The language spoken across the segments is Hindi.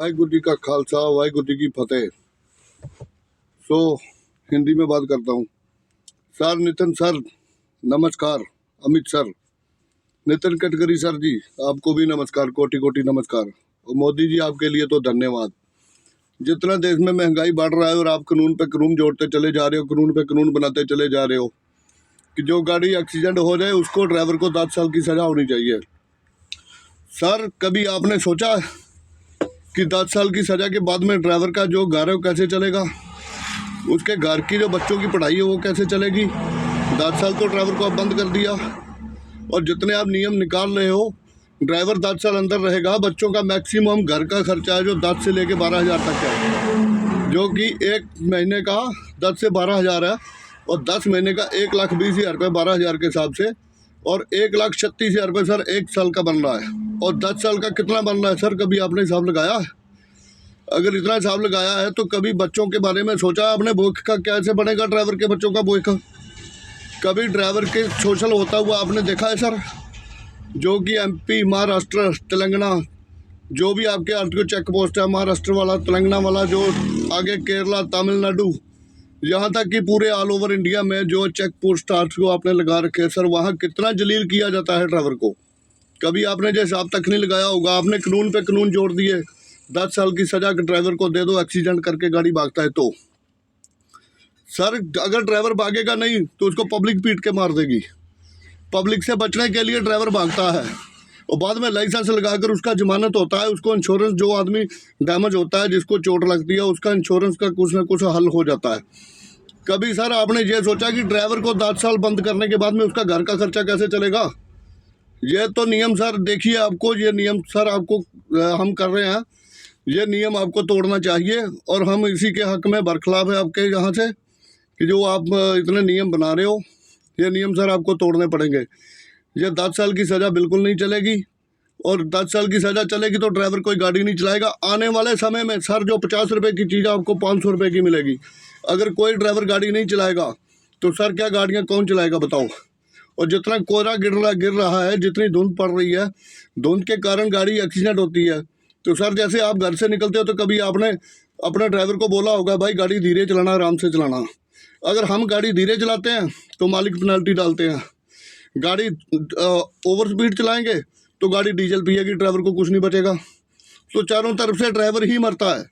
वाहिगुरु जी का खालसा वाहिगुरु जी की फतेह। सो हिंदी में बात करता हूँ। सर नितिन सर नमस्कार, अमित सर, नितिन गडकरी सर जी आपको भी नमस्कार, कोटि कोटि नमस्कार। और मोदी जी आपके लिए तो धन्यवाद। जितना देश में महंगाई बढ़ रहा है और आप कानून पे कानून जोड़ते चले जा रहे हो, कानून पे कानून बनाते चले जा रहे हो कि जो गाड़ी एक्सीडेंट हो जाए उसको ड्राइवर को 10 साल की सजा होनी चाहिए। सर कभी आपने सोचा कि 10 साल की सजा के बाद में ड्राइवर का जो घर है वो कैसे चलेगा? उसके घर की जो बच्चों की पढ़ाई है वो कैसे चलेगी? 10 साल तो ड्राइवर को आप बंद कर दिया। और जितने आप नियम निकाल रहे हो, ड्राइवर 10 साल अंदर रहेगा। बच्चों का मैक्सिमम घर का खर्चा है जो 10 से लेके 12,000 तक है, जो कि एक महीने का 10 से 12,000 है। और 10 महीने का 1,20,000 रुपये 12,000 के हिसाब से, और 1,36,000 रुपये सर 1 साल का बन रहा है। और 10 साल का कितना बन रहा है सर? कभी आपने हिसाब लगाया है? अगर इतना हिसाब लगाया है तो कभी बच्चों के बारे में सोचा आपने? बोझ का कैसे बनेगा ड्राइवर के बच्चों का बोझ का? कभी ड्राइवर के सोशल होता हुआ आपने देखा है सर? जो कि एमपी, महाराष्ट्र, तेलंगाना, जो भी आपके आरटीओ चेक पोस्ट है, महाराष्ट्र वाला, तेलंगाना वाला, जो आगे केरला, तमिलनाडु, यहाँ तक कि पूरे ऑल ओवर इंडिया में जो चेक पोस्ट आरटीओ आपने लगा रखे हैं सर, वहाँ कितना जलील किया जाता है ड्राइवर को। कभी आपने जो हिसाब तक नहीं लगाया होगा। आपने कानून पे कानून जोड़ दिए। 10 साल की सजा ड्राइवर को दे दो एक्सीडेंट करके गाड़ी भागता है तो। सर अगर ड्राइवर भागेगा नहीं तो उसको पब्लिक पीट के मार देगी। पब्लिक से बचने के लिए ड्राइवर भागता है और बाद में लाइसेंस लगाकर उसका जमानत होता है, उसको इंश्योरेंस, जो आदमी डैमेज होता है, जिसको चोट लगती है, उसका इंश्योरेंस का कुछ ना कुछ हल हो जाता है। कभी सर आपने ये सोचा कि ड्राइवर को 10 साल बंद करने के बाद में उसका घर का खर्चा कैसे चलेगा? ये तो नियम सर देखिए, आपको ये नियम सर आपको हम कर रहे हैं, ये नियम आपको तोड़ना चाहिए। और हम इसी के हक में बरखिलाफ है आपके यहाँ से कि जो आप इतने नियम बना रहे हो, ये नियम सर आपको तोड़ने पड़ेंगे। ये 10 साल की सज़ा बिल्कुल नहीं चलेगी। और 10 साल की सज़ा चलेगी तो ड्राइवर कोई गाड़ी नहीं चलाएगा। आने वाले समय में सर जो 50 रुपये की चीज़ आपको 500 रुपये की मिलेगी। अगर कोई ड्राइवर गाड़ी नहीं चलाएगा तो सर क्या गाड़ियाँ कौन चलाएगा बताओ? और जितना कोहरा गिर रहा है, जितनी धुंध पड़ रही है, धुंध के कारण गाड़ी एक्सीडेंट होती है। तो सर जैसे आप घर से निकलते हो तो कभी आपने अपने ड्राइवर को बोला होगा भाई गाड़ी धीरे चलाना, आराम से चलाना। अगर हम गाड़ी धीरे चलाते हैं तो मालिक पेनल्टी डालते हैं। गाड़ी ओवर स्पीड चलाएंगे तो गाड़ी डीजल पिएगी, ड्राइवर को कुछ नहीं बचेगा। तो चारों तरफ से ड्राइवर ही मरता है।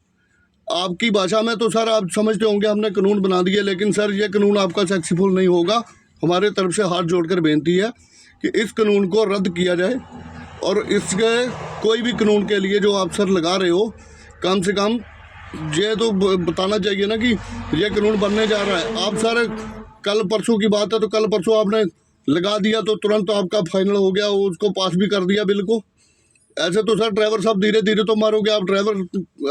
आपकी भाषा में तो सर आप समझते होंगे हमने कानून बना दिए, लेकिन सर ये कानून आपका सक्सेसफुल नहीं होगा। हमारे तरफ से हाथ जोड़कर बेनती है कि इस कानून को रद्द किया जाए। और इसके कोई भी कानून के लिए जो आप सर लगा रहे हो, कम से कम ये तो बताना चाहिए ना कि ये कानून बनने जा रहा है। आप सर कल परसों की बात है तो कल परसों आपने लगा दिया तो तुरंत तो आपका फाइनल हो गया, उसको पास भी कर दिया बिल को। ऐसे तो सर ड्राइवर साहब धीरे धीरे तो मारोगे आप। ड्राइवर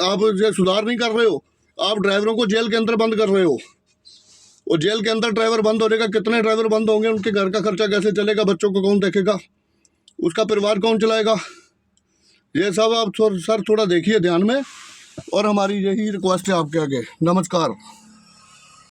आप ये सुधार नहीं कर रहे हो, आप ड्राइवरों को जेल के अंदर बंद कर रहे हो। और जेल के अंदर ड्राइवर बंद होने का, कितने ड्राइवर बंद होंगे, उनके घर का खर्चा कैसे चलेगा? बच्चों को कौन देखेगा? उसका परिवार कौन चलाएगा? ये सब आप सर थोड़ा देखिए ध्यान में। और हमारी यही रिक्वेस्ट है आपके आगे। नमस्कार।